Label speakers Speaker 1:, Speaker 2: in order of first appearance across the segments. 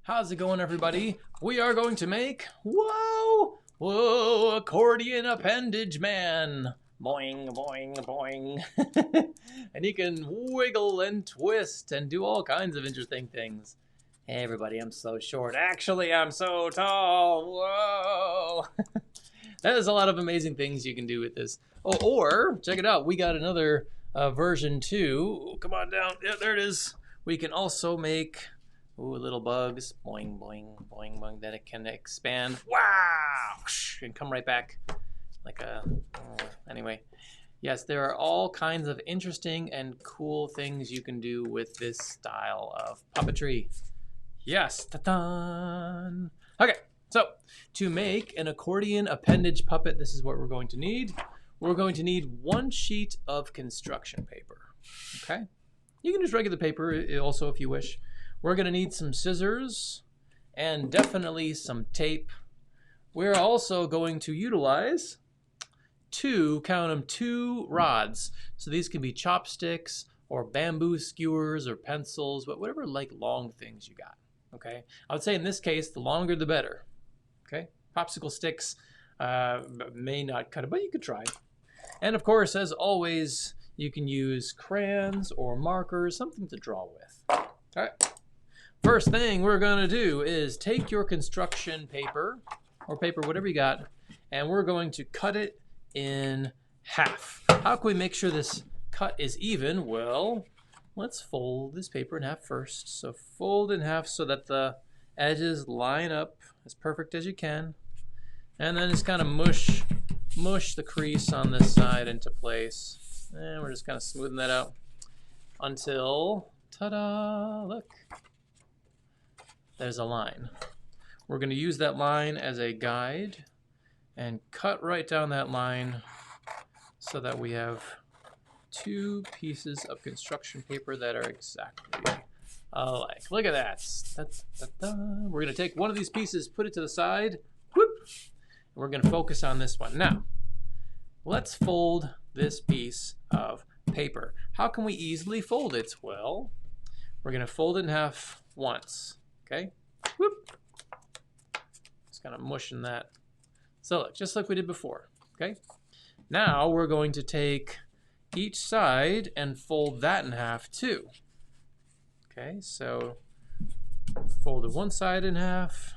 Speaker 1: How's it going, everybody? We are going to make, whoa, accordion appendage man. Boing, boing, boing. And he can wiggle and twist and do all kinds of interesting things. Hey, everybody, I'm so short. Actually, I'm so tall. Whoa. There's a lot of amazing things you can do with this. Oh, or, check it out, we got another version too. Oh, come on down. Yeah, there it is. We can also make... ooh, little bugs, boing, boing, boing, boing, that it can expand, wow, and come right back like a, anyway. Yes, there are all kinds of interesting and cool things you can do with this style of puppetry. Yes, ta-da! Okay, so to make an accordion appendage puppet, this is what we're going to need. We're going to need 1 sheet of construction paper, okay? You can use regular paper also if you wish. We're going to need some scissors and definitely some tape. We're also going to utilize count them, 2 rods. So these can be chopsticks or bamboo skewers or pencils, whatever like long things you got, okay? I would say in this case, the longer the better, okay? Popsicle sticks may not cut it, but you could try. And of course, as always, you can use crayons or markers, something to draw with. All right. First thing we're gonna do is take your construction paper, or paper, whatever you got, and we're going to cut it in half. How can we make sure this cut is even? Well, let's fold this paper in half first. So fold in half so that the edges line up as perfect as you can. And then just kind of mush the crease on this side into place. And we're just kind of smoothing that out until, ta-da, look. There's a line. We're going to use that line as a guide and cut right down that line so that we have 2 pieces of construction paper that are exactly alike. Look at that. We're going to take one of these pieces, put it to the side, whoop, and we're going to focus on this one. Now, let's fold this piece of paper. How can we easily fold it? Well, we're going to fold it in half once. Okay, whoop. Just kind of mushing that. So look, just like we did before, okay? Now we're going to take each side and fold that in half too. Okay, so folded one side in half,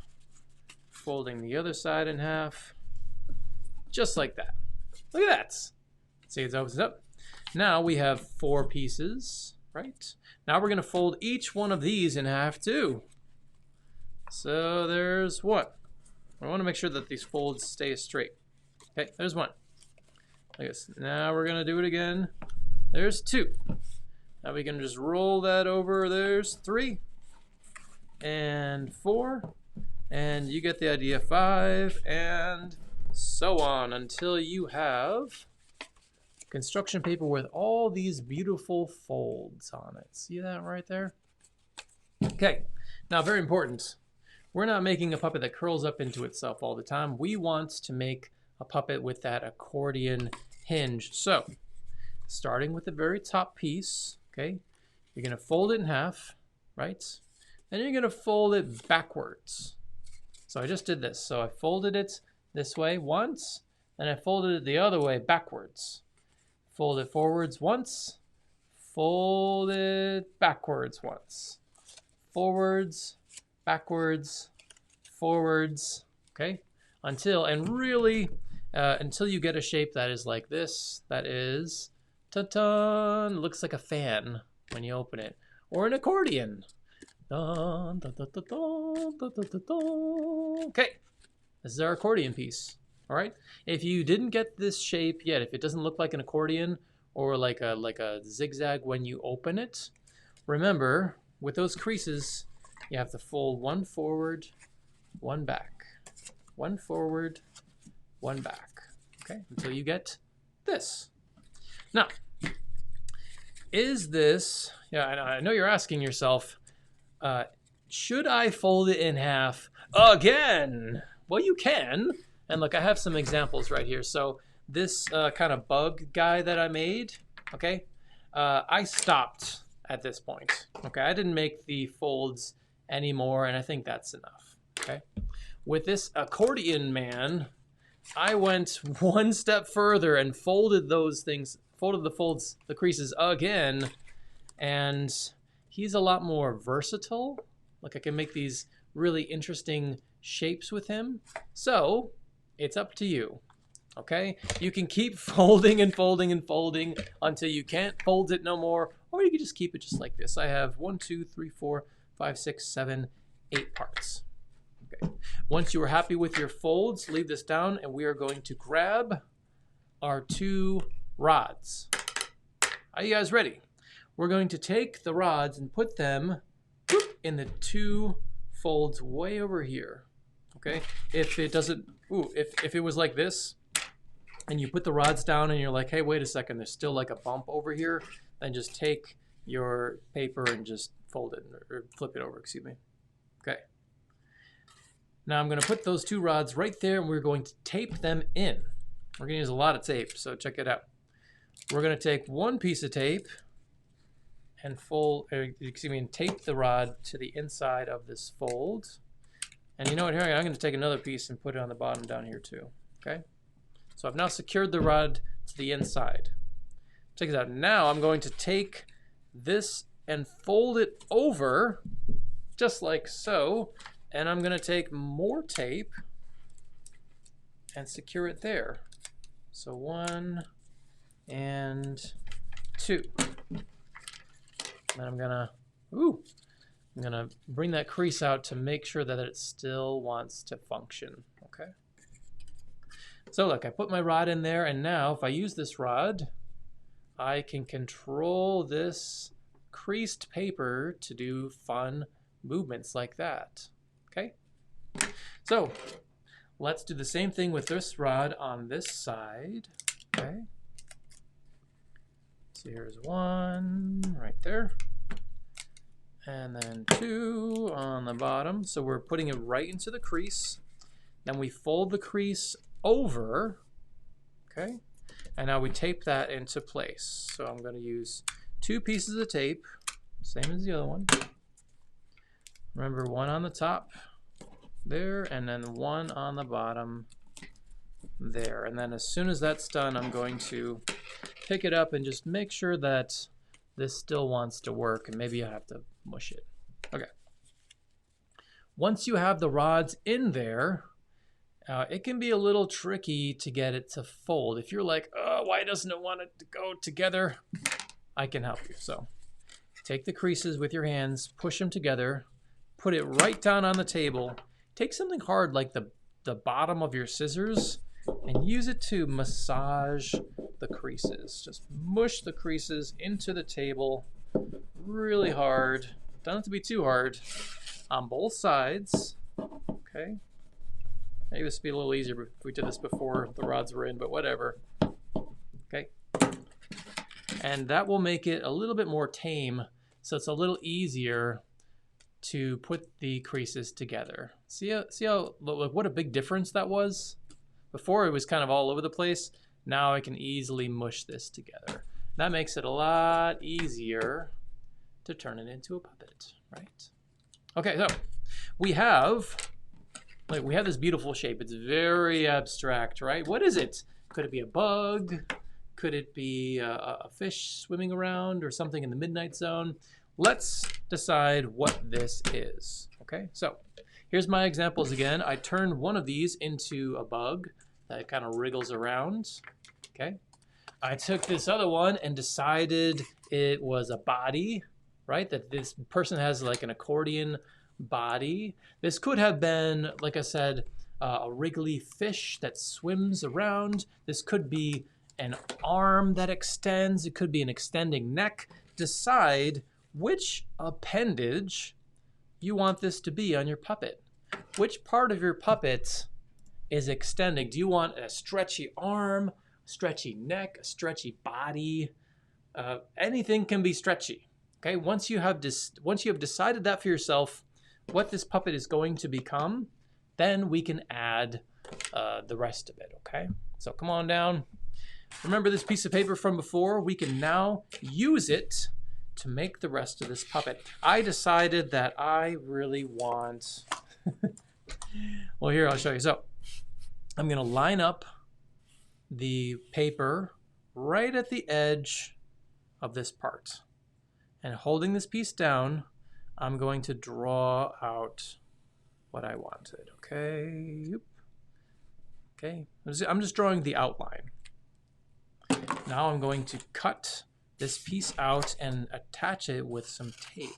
Speaker 1: folding the other side in half, just like that. Look at that. See, it opens up. Now we have 4 pieces, right? Now we're gonna fold each one of these in half too. So there's 1. I want to make sure that these folds stay straight. Okay, there's 1. I guess now we're gonna do it again. There's 2. Now we can just roll that over. There's 3 and 4, and you get the idea. 5 and so on until you have construction paper with all these beautiful folds on it. See that right there? Okay, now very important. We're not making a puppet that curls up into itself all the time. We want to make a puppet with that accordion hinge. So, starting with the very top piece, okay, you're gonna fold it in half, right? And you're gonna fold it backwards. So I just did this. So I folded it this way once, and I folded it the other way backwards. Fold it forwards once, fold it backwards once. Forwards, backwards, forwards, okay? Until you get a shape that is like this, that is, ta-da, looks like a fan when you open it, or an accordion. Dun, dun, dun, dun, dun, dun, dun, dun. Okay, this is our accordion piece, all right? If you didn't get this shape yet, if it doesn't look like an accordion or like a zigzag when you open it, remember, with those creases, you have to fold 1 forward, 1 back, 1 forward, 1 back, okay, until you get this. Now, is this, yeah, I know you're asking yourself, should I fold it in half again? Well, you can, and look, I have some examples right here. So this kind of bug guy that I made, okay, I stopped at this point, okay? I didn't make the folds anymore, and I think that's enough. Okay. With this accordion man, I went one step further and folded the creases again, and he's a lot more versatile. Like I can make these really interesting shapes with him. So it's up to you. Okay, you can keep folding and folding and folding until you can't fold it no more, or you can just keep it just like this. I have 1, 2, 3, 4, 5, 6, 7, 8 parts. Okay. Once you are happy with your folds, leave this down, and we are going to grab our 2 rods. Are you guys ready? We're going to take the rods and put them in the 2 folds way over here. Okay. If it doesn't, if it was like this, and you put the rods down and you're like, hey, wait a second, there's still like a bump over here, then just take your paper and just fold it, or flip it over, excuse me. Okay. Now I'm going to put those 2 rods right there, and we're going to tape them in. We're going to use a lot of tape, so check it out. We're going to take one piece of tape and tape the rod to the inside of this fold. And you know what, here I'm going to take another piece and put it on the bottom down here too. Okay. So I've now secured the rod to the inside. Check this out. Now I'm going to take this and fold it over just like so. And I'm going to take more tape and secure it there. So 1 and 2. And I'm going to bring that crease out to make sure that it still wants to function. Okay. So look, I put my rod in there, and now if I use this rod, I can control this creased paper to do fun movements like that. Okay? So let's do the same thing with this rod on this side. Okay? So here's 1 right there. And then 2 on the bottom. So we're putting it right into the crease. Then we fold the crease over, okay, and now we tape that into place. So I'm going to use 2 pieces of tape, same as the other one. Remember, 1 on the top there, and then 1 on the bottom there. And then as soon as that's done, I'm going to pick it up and just make sure that this still wants to work, and maybe I have to mush it. Okay. Once you have the rods in there, it can be a little tricky to get it to fold. If you're like, oh, why doesn't it want it to go together? I can help you. So take the creases with your hands, push them together, put it right down on the table. Take something hard like the bottom of your scissors and use it to massage the creases. Just mush the creases into the table really hard. Don't have to be too hard on both sides. Okay. Maybe this would be a little easier if we did this before the rods were in, but whatever. Okay. And that will make it a little bit more tame, so it's a little easier to put the creases together. See how what a big difference that was? Before it was kind of all over the place. Now I can easily mush this together. That makes it a lot easier to turn it into a puppet, right? Okay, so we have this beautiful shape. It's very abstract, right? What is it? Could it be a bug? Could it be a fish swimming around or something in the midnight zone? Let's decide what this is, okay? So here's my examples again. I turned one of these into a bug that kind of wriggles around, okay? I took this other one and decided it was a body, right? That this person has like an accordion body. This could have been, like I said, a wriggly fish that swims around. This could be an arm that extends. It could be an extending neck. Decide which appendage you want this to be on your puppet. Which part of your puppet is extending? Do you want a stretchy arm, stretchy neck, a stretchy body? Anything can be stretchy. Okay. Once you have decided that for yourself, what this puppet is going to become, then we can add the rest of it, okay? So come on down. Remember this piece of paper from before? We can now use it to make the rest of this puppet. I decided that I really want... Well, here, I'll show you. So I'm going to line up the paper right at the edge of this part. And holding this piece down, I'm going to draw out what I wanted. Okay. Okay. I'm just drawing the outline. Now I'm going to cut this piece out and attach it with some tape.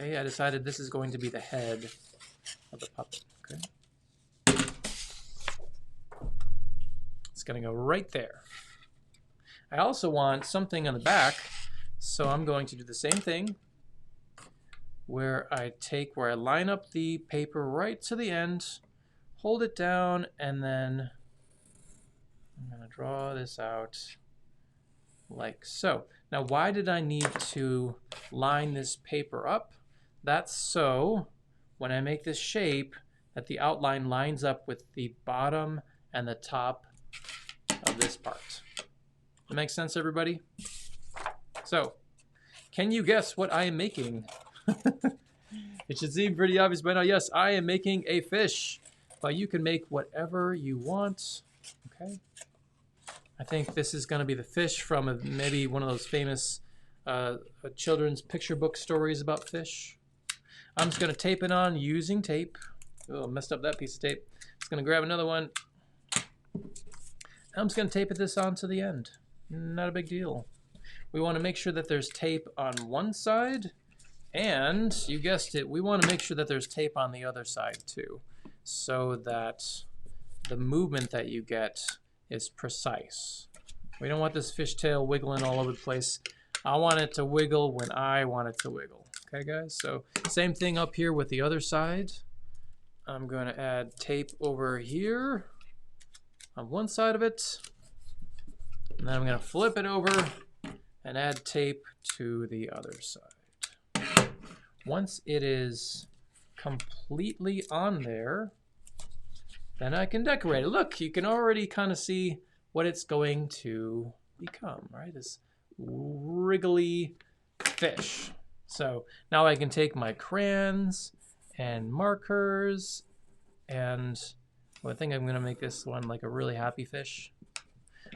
Speaker 1: Okay, I decided this is going to be the head of the puppet. Okay. It's going to go right there. I also want something on the back, so I'm going to do the same thing where I line up the paper right to the end, hold it down, and then I'm going to draw this out like so. Now, why did I need to line this paper up? That's so when I make this shape that the outline lines up with the bottom and the top of this part. That makes sense, everybody? So, can you guess what I am making? It should seem pretty obvious by now. Yes, I am making a fish, but you can make whatever you want. Okay. I think this is going to be the fish from maybe one of those famous children's picture book stories about fish. I'm just going to tape it on using tape. Oh, messed up that piece of tape. Just going to grab another one. I'm just going to tape this on to the end. Not a big deal. We want to make sure that there's tape on one side, and you guessed it, we want to make sure that there's tape on the other side too, so that the movement that you get is precise. We don't want this fishtail wiggling all over the place. I want it to wiggle when I want it to wiggle. Okay, guys? So same thing up here with the other side. I'm going to add tape over here on one side of it. And then I'm going to flip it over and add tape to the other side. Once it is completely on there, then I can decorate it. Look, you can already kind of see what it's going to become, right? This wriggly fish. So now I can take my crayons and markers, and I think I'm going to make this one like a really happy fish.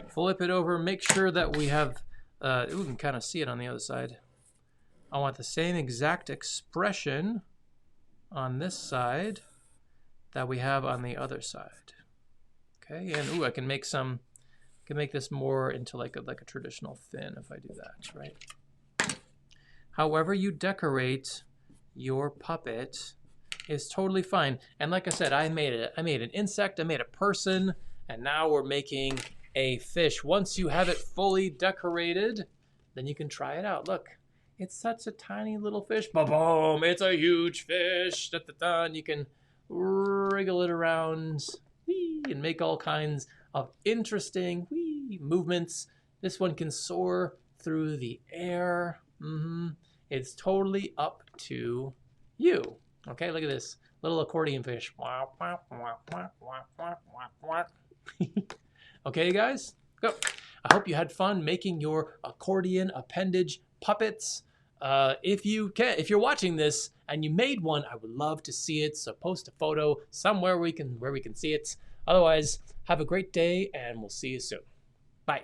Speaker 1: Flip it over, make sure that we have, we can kind of see it on the other side. I want the same exact expression on this side that we have on the other side. Okay, and ooh, I can make this more into like a traditional fin if I do that, right? However you decorate your puppet is totally fine. And like I said, I made an insect, I made a person, and now we're making a fish. Once you have it fully decorated, then you can try it out. Look, it's such a tiny little fish. Ba-boom, it's a huge fish. Da-da-da. And you can wriggle it around and make all kinds of interesting movements. This one can soar through the air. It's totally up to you. Okay, look at this little accordion fish. Okay, guys, go. I hope you had fun making your accordion appendage puppets. If you're watching this and you made one, I would love to see it. So post a photo somewhere where we can see it. Otherwise, have a great day, and we'll see you soon. Bye.